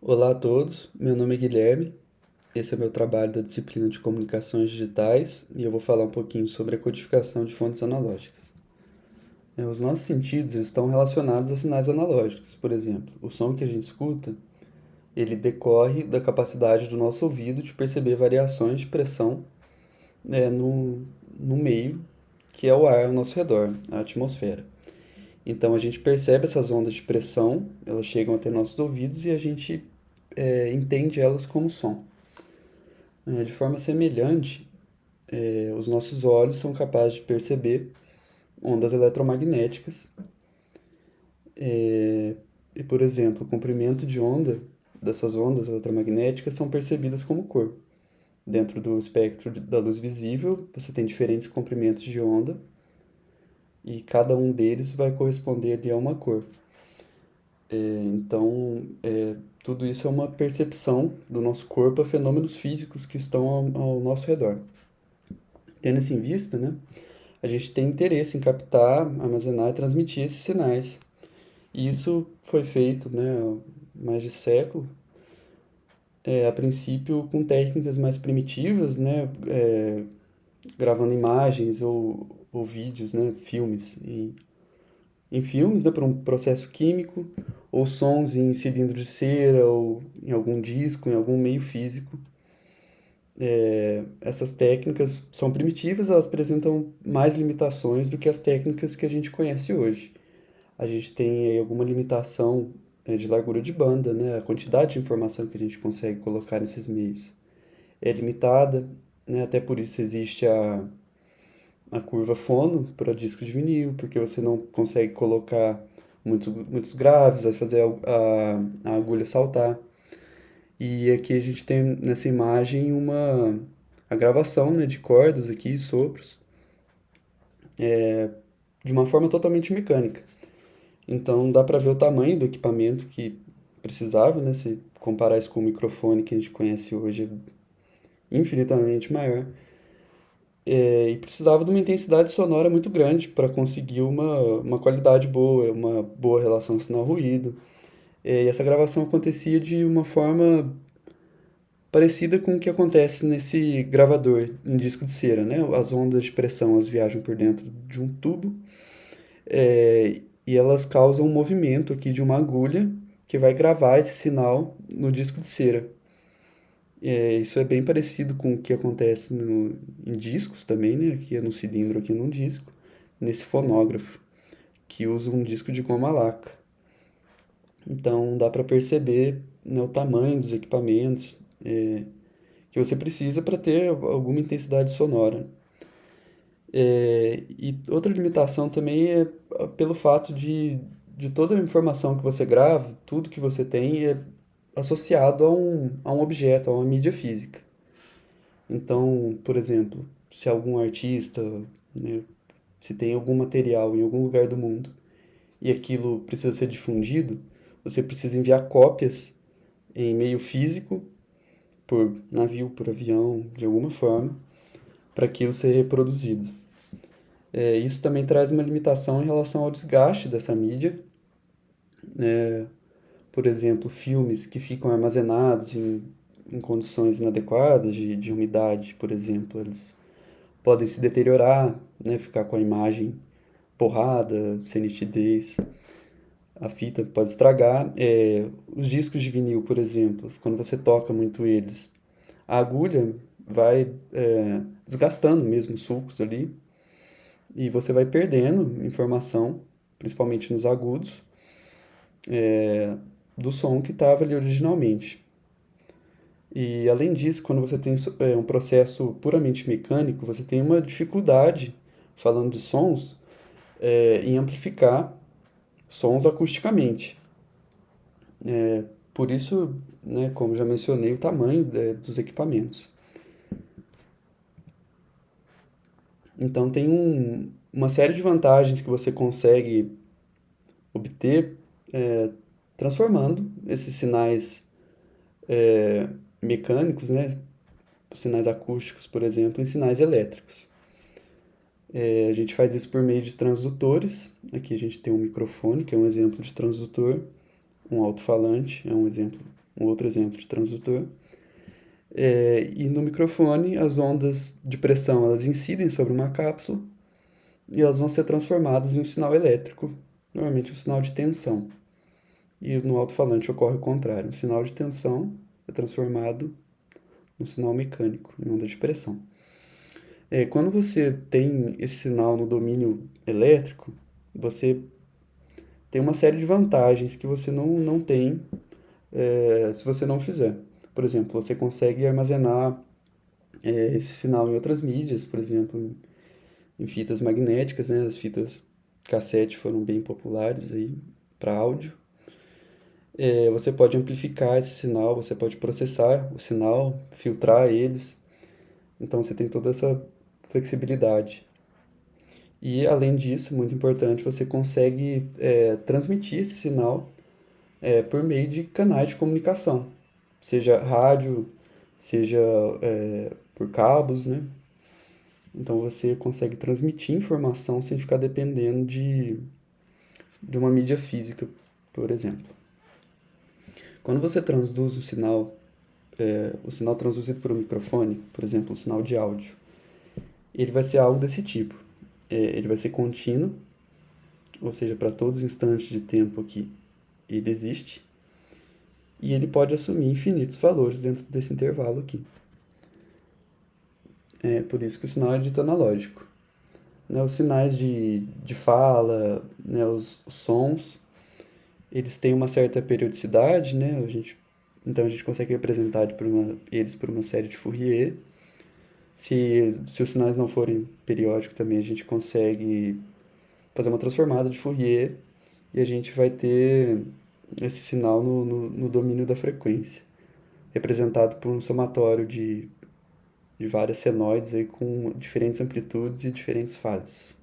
Olá a todos, meu nome é Guilherme, esse é meu trabalho da disciplina de Comunicações Digitais e eu vou falar um pouquinho sobre a codificação de fontes analógicas. Os nossos sentidos eles estão relacionados a sinais analógicos, por exemplo, o som que a gente escuta, ele decorre da capacidade do nosso ouvido de perceber variações de pressão no meio, que é o ar ao nosso redor, a atmosfera. Então a gente percebe essas ondas de pressão, elas chegam até nossos ouvidos e a gente entende elas como som. De forma semelhante, os nossos olhos são capazes de perceber ondas eletromagnéticas e, por exemplo, o comprimento de onda dessas ondas eletromagnéticas são percebidas como cor. Dentro do espectro da luz visível, você tem diferentes comprimentos de onda e cada um deles vai corresponder ali a uma cor. Então, tudo isso é uma percepção do nosso corpo a fenômenos físicos que estão ao nosso redor. Tendo isso em vista, né, a gente tem interesse em captar, armazenar e transmitir esses sinais. E isso foi feito, né, há mais de século, a princípio com técnicas mais primitivas, né, gravando imagens ou vídeos, né, filmes em filmes, né, por um processo químico, ou sons em cilindro de cera ou em algum disco, em algum meio físico. Essas técnicas são primitivas, elas apresentam mais limitações do que as técnicas que a gente conhece hoje. A gente tem aí alguma limitação de largura de banda, né? A quantidade de informação que a gente consegue colocar nesses meios é limitada, né? Até por isso existe a curva fono para disco de vinil, porque você não consegue colocar muitos graves, vai fazer a agulha saltar. E aqui a gente tem nessa imagem a gravação, né, de cordas aqui, sopros, de uma forma totalmente mecânica. Então dá para ver o tamanho do equipamento que precisava, né? Se comparar isso com o microfone que a gente conhece hoje, é infinitamente maior. E precisava de uma intensidade sonora muito grande para conseguir uma qualidade boa, uma boa relação sinal-ruído. E essa gravação acontecia de uma forma parecida com o que acontece nesse gravador em disco de cera, né? As ondas de pressão elas viajam por dentro de um tubo e elas causam um movimento aqui de uma agulha que vai gravar esse sinal no disco de cera. Isso é bem parecido com o que acontece em discos também, né? Aqui é no cilindro, aqui num disco, nesse fonógrafo, que usa um disco de goma laca. Então dá para perceber, né, o tamanho dos equipamentos que você precisa para ter alguma intensidade sonora. E outra limitação também é pelo fato de toda a informação que você grava, tudo que você tem é associado a um objeto, a uma mídia física. Então, por exemplo, se algum artista, né, se tem algum material em algum lugar do mundo e aquilo precisa ser difundido, você precisa enviar cópias em meio físico, por navio, por avião, de alguma forma, para aquilo ser reproduzido. Isso também traz uma limitação em relação ao desgaste dessa mídia. Por exemplo, filmes que ficam armazenados em condições inadequadas de umidade, por exemplo, eles podem se deteriorar, né, ficar com a imagem borrada, sem nitidez. A fita pode estragar. Os discos de vinil, por exemplo, quando você toca muito eles, a agulha vai desgastando mesmo os sulcos ali e você vai perdendo informação, principalmente nos agudos, do som que estava ali originalmente. E além disso, quando você tem um processo puramente mecânico, você tem uma dificuldade, falando de sons, em amplificar sons acusticamente. Por isso, né, como já mencionei, o tamanho dos equipamentos. Então tem uma série de vantagens que você consegue obter transformando esses sinais mecânicos, né, os sinais acústicos, por exemplo, em sinais elétricos. A gente faz isso por meio de transdutores. Aqui a gente tem um microfone, que é um exemplo de transdutor, um alto-falante, é um exemplo um outro exemplo de transdutor. E no microfone, as ondas de pressão elas incidem sobre uma cápsula e elas vão ser transformadas em um sinal elétrico, normalmente um sinal de tensão. E no alto-falante ocorre o contrário, um sinal de tensão é transformado num sinal mecânico, em onda de pressão. Quando você tem esse sinal no domínio elétrico, você tem uma série de vantagens que você não tem se você não fizer. Por exemplo, você consegue armazenar esse sinal em outras mídias, por exemplo, em fitas magnéticas, né? As fitas cassete foram bem populares aí para áudio. Você pode amplificar esse sinal, você pode processar o sinal, filtrar eles. Então você tem toda essa flexibilidade. E além disso, muito importante, você consegue transmitir esse sinal por meio de canais de comunicação, seja rádio, seja por cabos, né? Então você consegue transmitir informação sem ficar dependendo de uma mídia física, por exemplo. Quando você transduz o sinal transduzido por um microfone, por exemplo, um sinal de áudio, ele vai ser algo desse tipo. Ele vai ser contínuo, ou seja, para todos os instantes de tempo que ele existe, e ele pode assumir infinitos valores dentro desse intervalo aqui. É por isso que o sinal é dito analógico. Né, os sinais de fala, né, os sons, eles têm uma certa periodicidade, né? Então a gente consegue representar eles por uma série de Fourier. Se os sinais não forem periódicos também, a gente consegue fazer uma transformada de Fourier e a gente vai ter esse sinal no domínio da frequência, representado por um somatório de várias senoides aí com diferentes amplitudes e diferentes fases.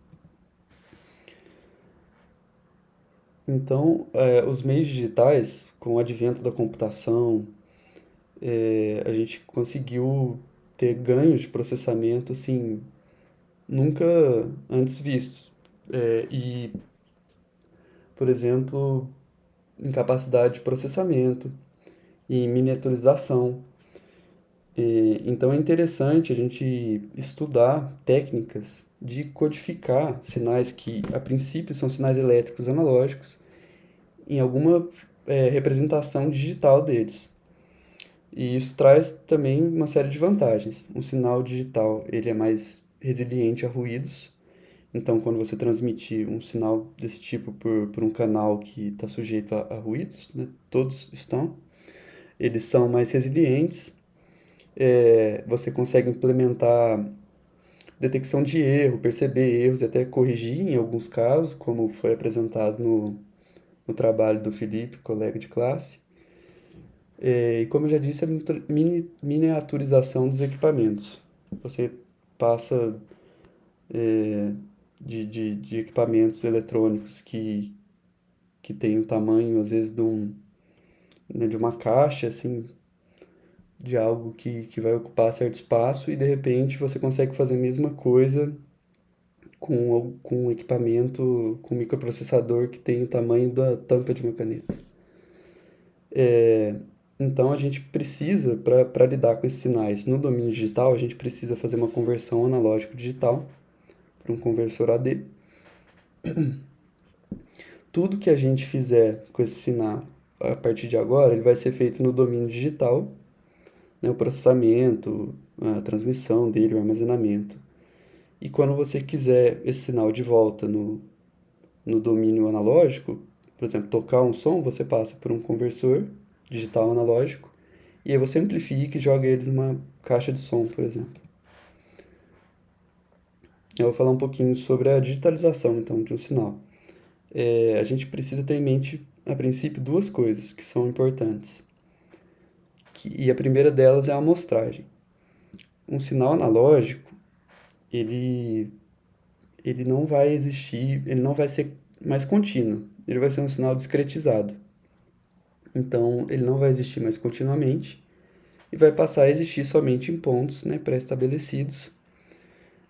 Então, os meios digitais, com o advento da computação, a gente conseguiu ter ganhos de processamento assim nunca antes vistos. E, por exemplo, em capacidade de processamento, em miniaturização. Então é interessante a gente estudar técnicas de codificar sinais que, a princípio, são sinais elétricos analógicos em alguma representação digital deles. E isso traz também uma série de vantagens. Um sinal digital, ele é mais resiliente a ruídos. Então, quando você transmitir um sinal desse tipo por um canal que está sujeito a ruídos, né? Todos estão, eles são mais resilientes. Você consegue implementar detecção de erro, perceber erros e até corrigir em alguns casos, como foi apresentado no trabalho do Felipe, colega de classe. E como eu já disse, a miniaturização dos equipamentos. Você passa de equipamentos eletrônicos que tem o tamanho, às vezes, né, de uma caixa, assim, de algo que vai ocupar certo espaço e, de repente, você consegue fazer a mesma coisa com um equipamento, com um microprocessador que tem o tamanho da tampa de uma caneta. Então, a gente precisa, para lidar com esses sinais no domínio digital, a gente precisa fazer uma conversão analógico-digital para um conversor AD. Tudo que a gente fizer com esse sinal a partir de agora, ele vai ser feito no domínio digital, né, o processamento, a transmissão dele, o armazenamento. E quando você quiser esse sinal de volta no domínio analógico, por exemplo, tocar um som, você passa por um conversor digital analógico e aí você amplifica e joga eles numa caixa de som, por exemplo. Eu vou falar um pouquinho sobre a digitalização, então, de um sinal. A gente precisa ter em mente, a princípio, duas coisas que são importantes. E a primeira delas é a amostragem. Um sinal analógico, ele, ele não vai existir, ele não vai ser mais contínuo. Ele vai ser um sinal discretizado. Então, ele não vai existir mais continuamente e vai passar a existir somente em pontos, né, pré-estabelecidos.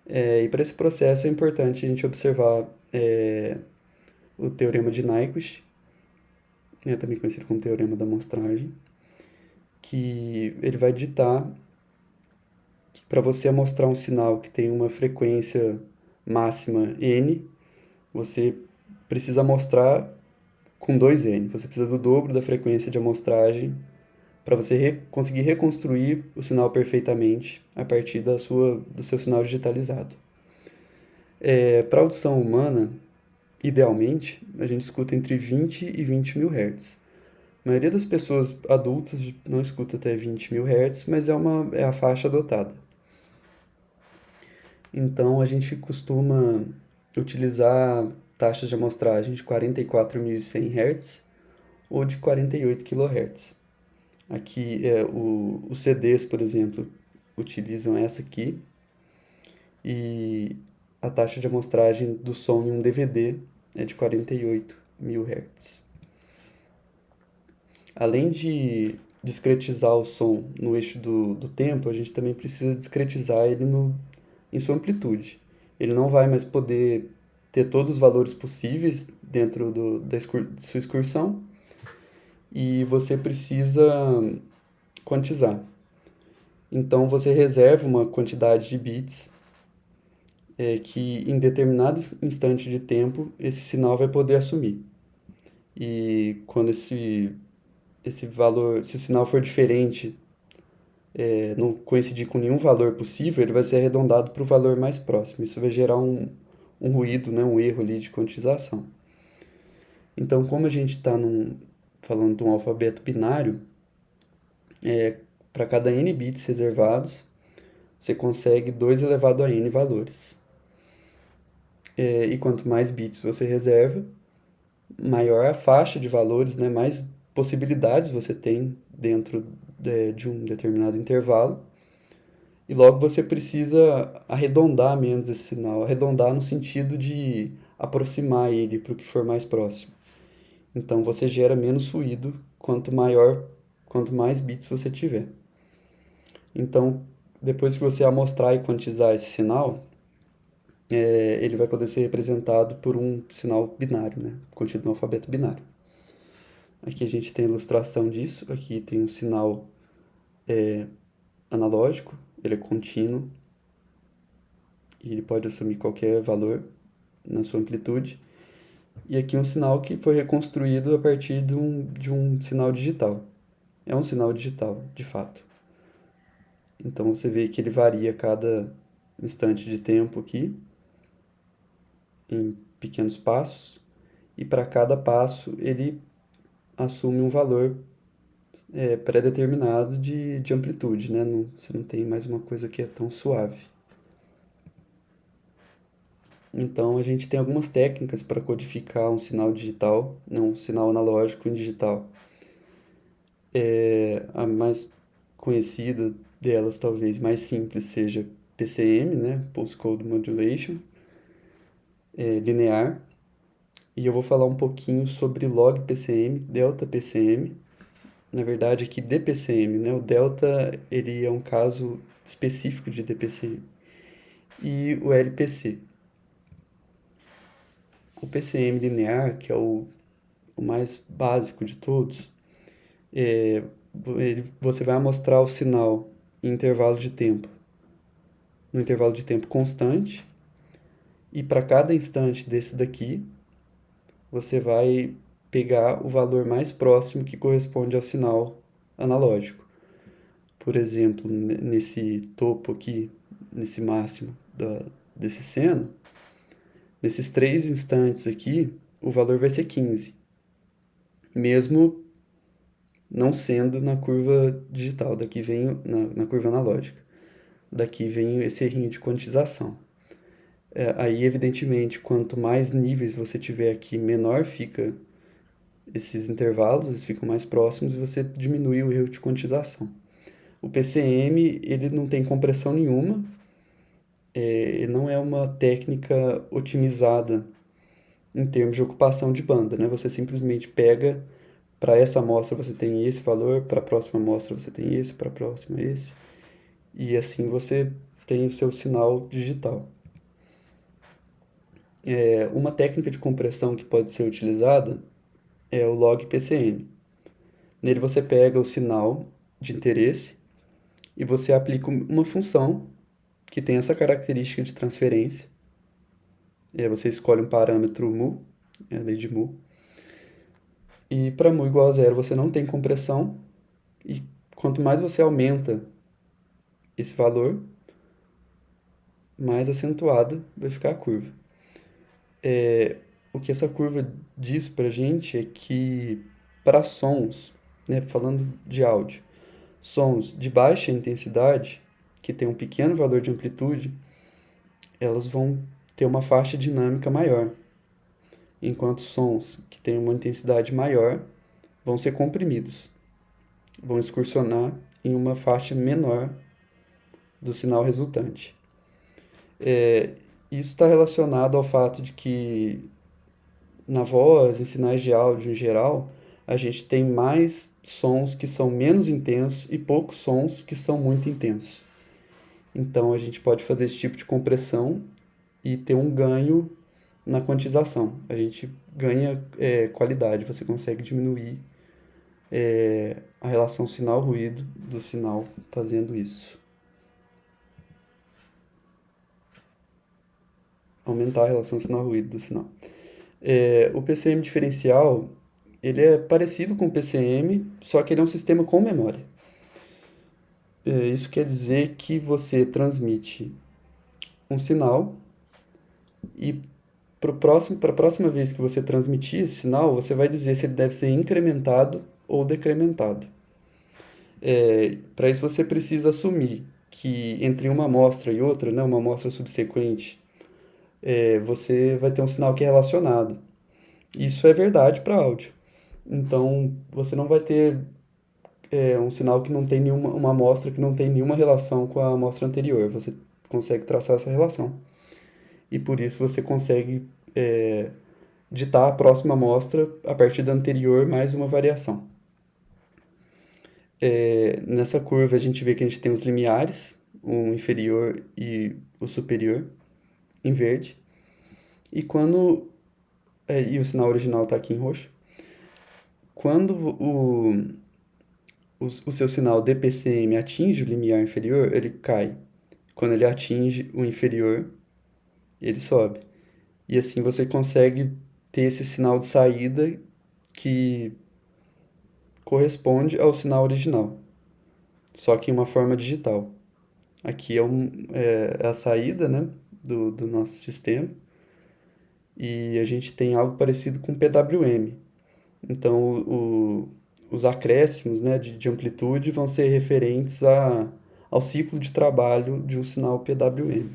E para esse processo é importante a gente observar o teorema de Nyquist, né, também conhecido como teorema da amostragem. que ele vai ditar que para você amostrar um sinal que tem uma frequência máxima n, você precisa amostrar com 2n. Você precisa do dobro da frequência de amostragem para você conseguir reconstruir o sinal perfeitamente a partir do seu sinal digitalizado. Para audição humana, idealmente, a gente escuta entre 20 e 20 mil Hz. A maioria das pessoas adultas não escuta até 20 mil Hz, mas é a faixa adotada. Então, a gente costuma utilizar taxas de amostragem de 44.100 Hz ou de 48 kHz. Aqui, os CDs, por exemplo, utilizam essa aqui, e a taxa de amostragem do som em um DVD é de 48.000 Hz. Além de discretizar o som no eixo do tempo, a gente também precisa discretizar ele em sua amplitude. Ele não vai mais poder ter todos os valores possíveis dentro da sua excursão, e você precisa quantizar. Então você reserva uma quantidade de bits que em determinado instante de tempo esse sinal vai poder assumir. E quando esse valor, se o sinal for diferente, não coincidir com nenhum valor possível, ele vai ser arredondado para o valor mais próximo. Isso vai gerar um ruído, né, um erro ali de quantização. Então, como a gente está falando de um alfabeto binário, para cada n bits reservados, você consegue 2 elevado a n valores. E quanto mais bits você reserva, maior a faixa de valores, né, mais possibilidades você tem dentro de um determinado intervalo. E logo você precisa arredondar menos esse sinal, arredondar no sentido de aproximar ele para o que for mais próximo. Então você gera menos ruído quanto mais bits você tiver. Então, depois que você amostrar e quantizar esse sinal, ele vai poder ser representado por um sinal binário, né, contido no alfabeto binário. Aqui a gente tem a ilustração disso. Aqui tem um sinal analógico, ele é contínuo e ele pode assumir qualquer valor na sua amplitude. E aqui um sinal que foi reconstruído a partir de um sinal digital. É um sinal digital, de fato. Então você vê que ele varia a cada instante de tempo aqui, em pequenos passos, e para cada passo ele assume um valor pré-determinado de amplitude, né? Você não tem mais uma coisa que é tão suave. Então, a gente tem algumas técnicas para codificar um sinal digital, não, um sinal analógico em digital. A mais conhecida delas, talvez mais simples, seja PCM, né? Pulse Code Modulation, linear. E eu vou falar um pouquinho sobre log PCM, delta PCM. Na verdade, aqui DPCM, né? O delta, ele é um caso específico de DPCM. E o LPC. O PCM linear, que é o mais básico de todos, você vai mostrar o sinal em intervalo de tempo, no intervalo de tempo constante, e para cada instante desse daqui, você vai pegar o valor mais próximo que corresponde ao sinal analógico. Por exemplo, nesse topo aqui, nesse máximo desse seno, nesses 3 instantes aqui, o valor vai ser 15, mesmo não sendo na curva digital, daqui vem na curva analógica. Daqui vem esse errinho de quantização. Aí, evidentemente, quanto mais níveis você tiver aqui, menor fica esses intervalos, eles ficam mais próximos e você diminui o erro de quantização. O PCM, ele não tem compressão nenhuma, ele não é uma técnica otimizada em termos de ocupação de banda, né? Você simplesmente pega, para essa amostra você tem esse valor, para a próxima amostra você tem esse, para a próxima esse, e assim você tem o seu sinal digital. Uma técnica de compressão que pode ser utilizada é o log PCM. Nele você pega o sinal de interesse e você aplica uma função que tem essa característica de transferência. E aí você escolhe um parâmetro mu, é a lei de mu. E para mu igual a zero você não tem compressão. E quanto mais você aumenta esse valor, mais acentuada vai ficar a curva. O que essa curva diz pra gente é que para sons, né, falando de áudio, sons de baixa intensidade, que tem um pequeno valor de amplitude, elas vão ter uma faixa dinâmica maior, enquanto sons que têm uma intensidade maior vão ser comprimidos, vão excursionar em uma faixa menor do sinal resultante. Isso está relacionado ao fato de que na voz, em sinais de áudio em geral, a gente tem mais sons que são menos intensos e poucos sons que são muito intensos. Então a gente pode fazer esse tipo de compressão e ter um ganho na quantização. A gente ganha qualidade, você consegue diminuir a relação sinal-ruído do sinal fazendo isso. Aumentar a relação sinal-ruído do sinal. O PCM diferencial, ele é parecido com o PCM, só que ele é um sistema com memória. Isso quer dizer que você transmite um sinal e para a próxima vez que você transmitir esse sinal, você vai dizer se ele deve ser incrementado ou decrementado. Para isso você precisa assumir que entre uma amostra e outra, né, uma amostra subsequente, você vai ter um sinal que é relacionado. Isso é verdade para áudio. Então, você não vai ter um sinal que não tem uma amostra que não tem nenhuma relação com a amostra anterior. Você consegue traçar essa relação. E por isso você consegue ditar a próxima amostra a partir da anterior mais uma variação. Nessa curva a gente vê que a gente tem os limiares, o inferior e o superior, em verde. E quando... e o sinal original está aqui em roxo. Quando o seu sinal DPCM atinge o limiar inferior, ele cai. Quando ele atinge o inferior, ele sobe. E assim você consegue ter esse sinal de saída que corresponde ao sinal original, só que em uma forma digital. Aqui é a saída, né, do nosso sistema, e a gente tem algo parecido com PWM. Então, os acréscimos, né, de amplitude vão ser referentes ao ciclo de trabalho de um sinal PWM.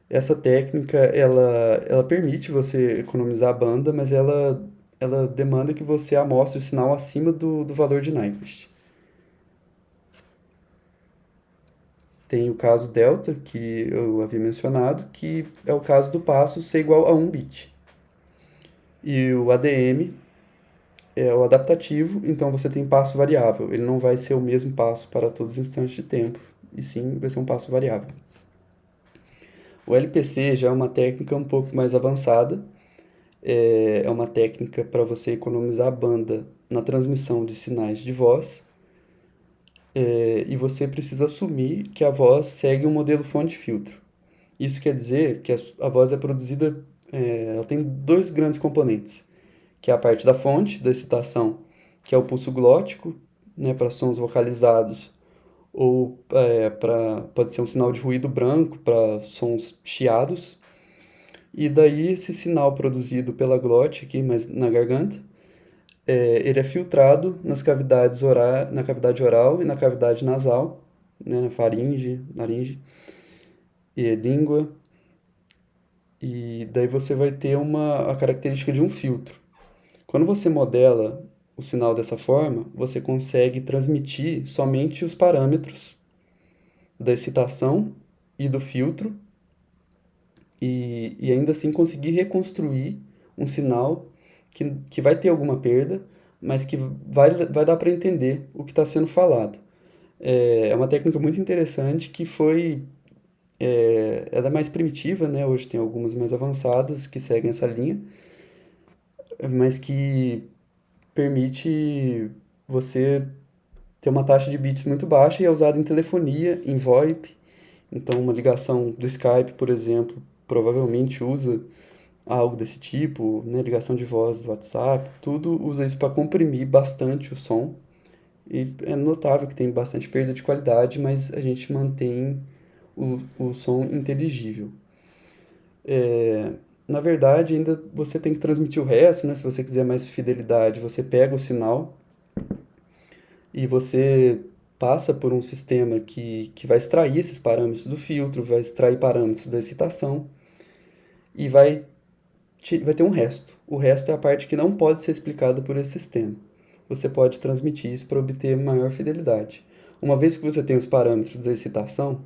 Essa técnica, ela permite você economizar a banda, mas ela demanda que você amostre o sinal acima do valor de Nyquist. Tem o caso delta, que eu havia mencionado, que é o caso do passo ser igual a 1 bit. E o ADM é o adaptativo, então você tem passo variável. Ele não vai ser o mesmo passo para todos os instantes de tempo, e sim vai ser um passo variável. O LPC já é uma técnica um pouco mais avançada. É uma técnica para você economizar a banda na transmissão de sinais de voz. E você precisa assumir que a voz segue um modelo fonte-filtro. Isso quer dizer que a voz é produzida, ela tem dois grandes componentes, que é a parte da fonte, da excitação, que é o pulso glótico, né, para sons vocalizados, ou pode ser um sinal de ruído branco para sons chiados. E daí esse sinal produzido pela glote aqui, mas na garganta, ele é filtrado na cavidade oral e na cavidade nasal, né, na faringe, laringe e língua. E daí você vai ter a característica de um filtro. Quando você modela o sinal dessa forma, você consegue transmitir somente os parâmetros da excitação e do filtro e ainda assim conseguir reconstruir um sinal que vai ter alguma perda, mas que vai dar para entender o que está sendo falado. É uma técnica muito interessante que ela é mais primitiva, né? Hoje tem algumas mais avançadas que seguem essa linha, mas que permite você tem uma taxa de bits muito baixa e é usado em telefonia, em VoIP. Então, uma ligação do Skype, por exemplo, provavelmente usa algo desse tipo, né? Ligação de voz do WhatsApp, tudo usa isso para comprimir bastante o som. E é notável que tem bastante perda de qualidade, mas a gente mantém o som inteligível. É, na verdade, ainda você tem que transmitir o resto, né? Se você quiser mais fidelidade, você pega o sinal e você passa por um sistema que vai extrair esses parâmetros do filtro, vai extrair parâmetros da excitação e vai ter um resto. O resto é a parte que não pode ser explicada por esse sistema. Você pode transmitir isso para obter maior fidelidade. Uma vez que você tem os parâmetros da excitação,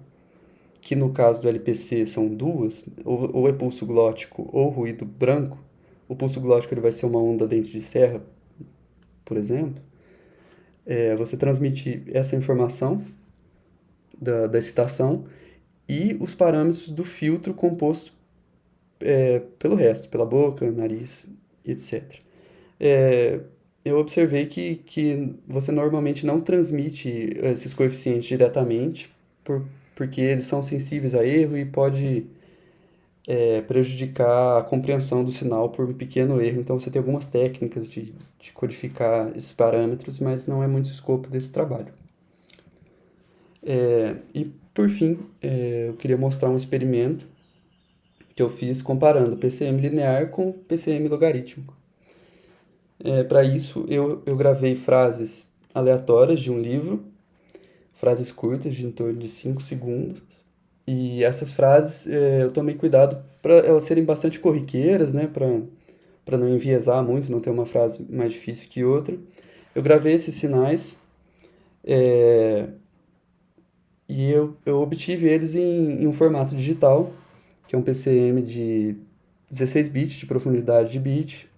que no caso do LPC são duas, ou é pulso glótico ou ruído branco, o pulso glótico ele vai ser uma onda dente de serra, por exemplo, você transmite essa informação da excitação e os parâmetros do filtro composto pelo resto, pela boca, nariz, etc. É, eu observei que você normalmente não transmite esses coeficientes diretamente, porque eles são sensíveis a erro e pode prejudicar a compreensão do sinal por um pequeno erro. Então você tem algumas técnicas de codificar esses parâmetros, mas não é muito o escopo desse trabalho. E por fim, eu queria mostrar um experimento que eu fiz comparando PCM linear com PCM logarítmico. Para isso, eu gravei frases aleatórias de um livro, frases curtas, de em torno de 5 segundos. E essas frases eu tomei cuidado para elas serem bastante corriqueiras, né? Para não enviesar muito, não ter uma frase mais difícil que outra. Eu gravei esses sinais é, e eu obtive eles em um formato digital, que é um PCM de 16 bits de profundidade de bit,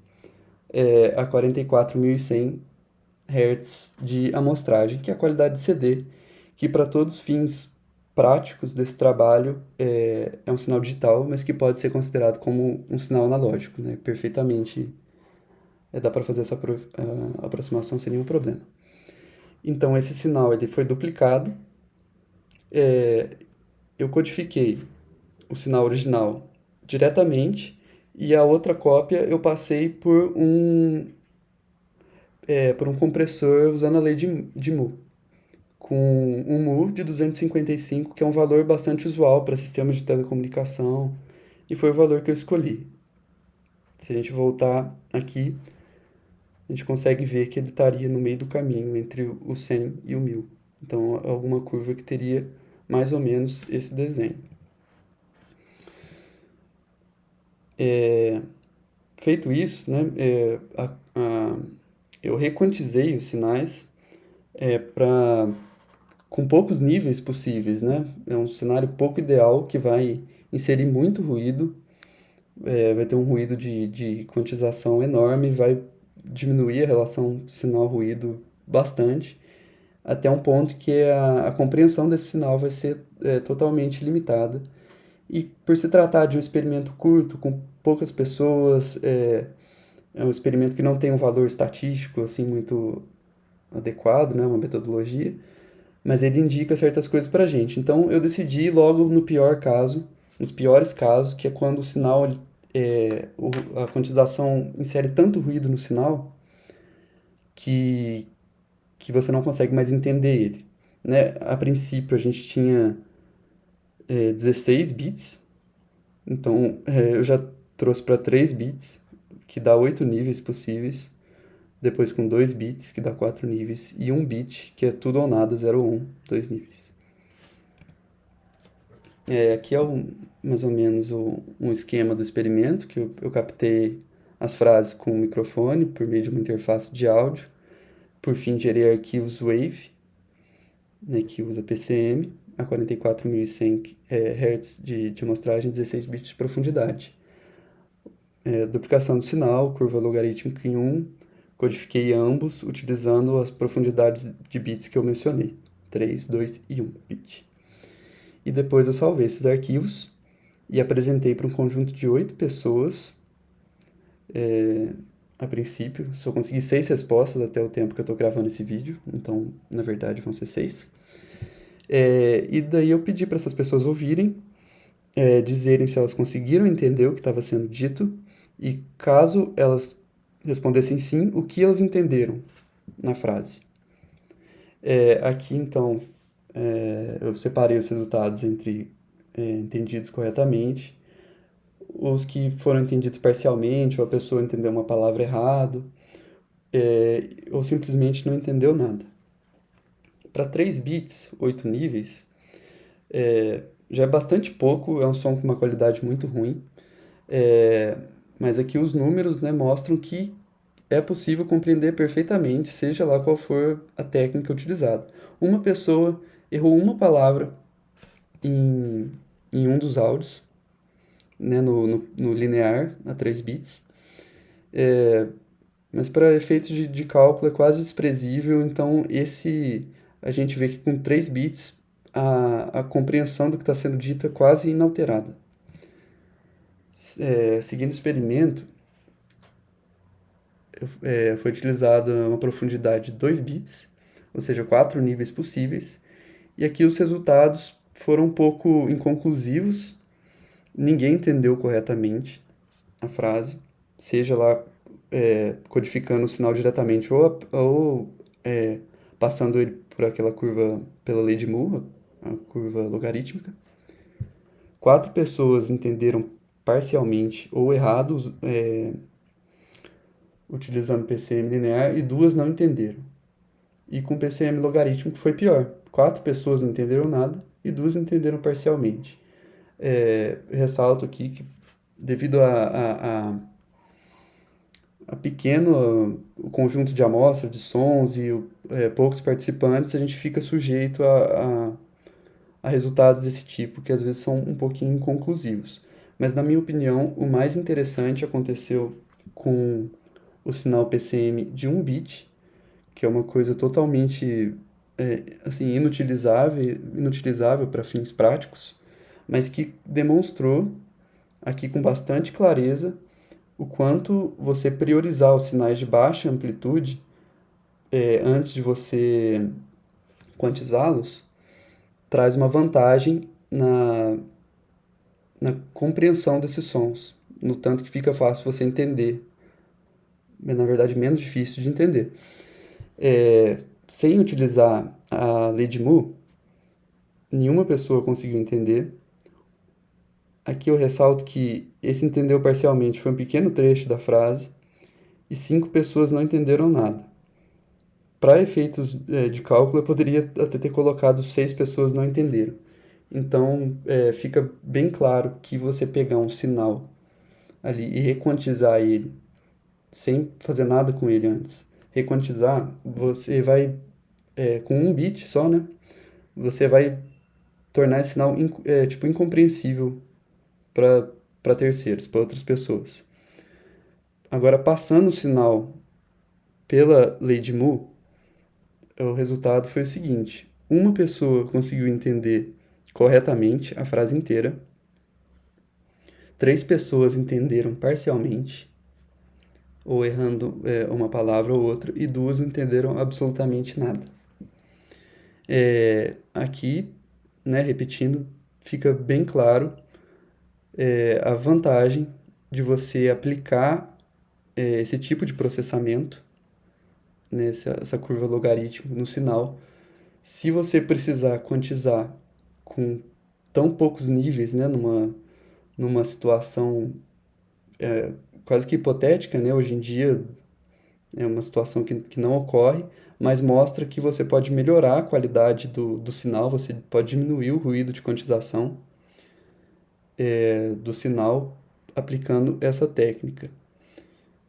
a 44.100 Hz de amostragem, que é a qualidade de CD, que para todos os fins práticos desse trabalho é um sinal digital, mas que pode ser considerado como um sinal analógico, né? Perfeitamente dá para fazer essa aproximação sem nenhum problema. Então esse sinal ele foi duplicado, eu codifiquei o sinal original diretamente e a outra cópia eu passei por um compressor usando a lei de Moore, com um mu de 255, que é um valor bastante usual para sistemas de telecomunicação, e foi o valor que eu escolhi. Se a gente voltar aqui, a gente consegue ver que ele estaria no meio do caminho entre o 100 e o 1000. Então, alguma curva que teria mais ou menos esse desenho. Feito isso, né, eu requantizei os sinais para com poucos níveis possíveis, né? É um cenário pouco ideal que vai inserir muito ruído, vai ter um ruído de quantização enorme, vai diminuir a relação sinal-ruído bastante, até um ponto que a compreensão desse sinal vai ser totalmente limitada. E por se tratar de um experimento curto, com poucas pessoas, é um experimento que não tem um valor estatístico assim muito adequado, né? Uma metodologia, mas ele indica certas coisas pra gente. Então eu decidi logo no pior caso, nos piores casos, que é quando o sinal, a quantização insere tanto ruído no sinal que, que você não consegue mais entender ele. Né? A princípio a gente tinha 16 bits, então eu já trouxe para 3 bits, que dá 8 níveis possíveis. Depois com 2 bits, que dá 4 níveis, e 1 bit, que é tudo ou nada, 0 ou 1, 2 níveis. Aqui é mais ou menos um esquema do experimento, que eu captei as frases com o microfone por meio de uma interface de áudio. Por fim, gerei arquivos WAV, né, que usa PCM, a 44.100 Hz de amostragem, 16 bits de profundidade. Duplicação do sinal, curva logarítmica em 1, codifiquei ambos utilizando as profundidades de bits que eu mencionei, 3, 2 e 1 bit. E depois eu salvei esses arquivos e apresentei para um conjunto de 8 pessoas a princípio. Só consegui 6 respostas até o tempo que eu estou gravando esse vídeo, então, na verdade, vão ser 6. E daí eu pedi para essas pessoas ouvirem, dizerem se elas conseguiram entender o que estava sendo dito e, caso elas respondessem sim, o que elas entenderam na frase. Aqui, então, eu separei os resultados entre entendidos corretamente, os que foram entendidos parcialmente, ou a pessoa entendeu uma palavra errado, ou simplesmente não entendeu nada. Para 3 bits, 8 níveis, já é bastante pouco, é um som com uma qualidade muito ruim, mas aqui os números, né, mostram que é possível compreender perfeitamente, seja lá qual for a técnica utilizada. Uma pessoa errou uma palavra em, em um dos áudios, né, no linear, a 3 bits, mas para efeitos de cálculo é quase desprezível, então a gente vê que com 3 bits a compreensão do que está sendo dito é quase inalterada. Seguindo o experimento, foi utilizada uma profundidade de 2 bits, ou seja, 4 níveis possíveis, e aqui os resultados foram um pouco inconclusivos, ninguém entendeu corretamente a frase, seja lá codificando o sinal diretamente ou passando ele por aquela curva, pela lei de Moore, a curva logarítmica. 4 pessoas entenderam parcialmente ou errados, utilizando PCM linear, e 2 não entenderam. E com PCM logarítmico foi pior. 4 pessoas não entenderam nada e 2 entenderam parcialmente. Ressalto aqui que, devido a pequeno conjunto de amostra de sons e poucos participantes, a gente fica sujeito a resultados desse tipo, que às vezes são um pouquinho inconclusivos. Mas, na minha opinião, o mais interessante aconteceu com o sinal PCM de 1 bit, que é uma coisa totalmente assim, inutilizável para fins práticos, mas que demonstrou aqui com bastante clareza o quanto você priorizar os sinais de baixa amplitude antes de você quantizá-los traz uma vantagem na compreensão desses sons, no tanto que fica fácil você entender, na verdade menos difícil de entender. Sem utilizar a lei de Moore, nenhuma pessoa conseguiu entender. Aqui eu ressalto que esse entendeu parcialmente foi um pequeno trecho da frase e 5 pessoas não entenderam nada. Para efeitos de cálculo, eu poderia até ter colocado 6 pessoas não entenderam. Então, fica bem claro que você pegar um sinal ali e requantizar ele, sem fazer nada com ele antes, requantizar, você vai, com 1 bit só, né? Você vai tornar esse sinal tipo, incompreensível para terceiros, para outras pessoas. Agora, passando o sinal pela lei de Moore, o resultado foi o seguinte: uma pessoa conseguiu entender corretamente a frase inteira, 3 pessoas entenderam parcialmente, ou errando uma palavra ou outra, e 2 não entenderam absolutamente nada. Aqui, né, repetindo, fica bem claro a vantagem de você aplicar esse tipo de processamento, né, essa curva logarítmica no sinal, se você precisar quantizar com tão poucos níveis, né, numa situação quase que hipotética, né, hoje em dia é uma situação que não ocorre, mas mostra que você pode melhorar a qualidade do sinal, você pode diminuir o ruído de quantização do sinal aplicando essa técnica.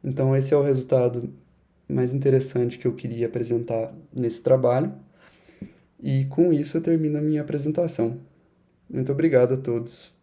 Então, esse é o resultado mais interessante que eu queria apresentar nesse trabalho. E com isso eu termino a minha apresentação. Muito obrigado a todos.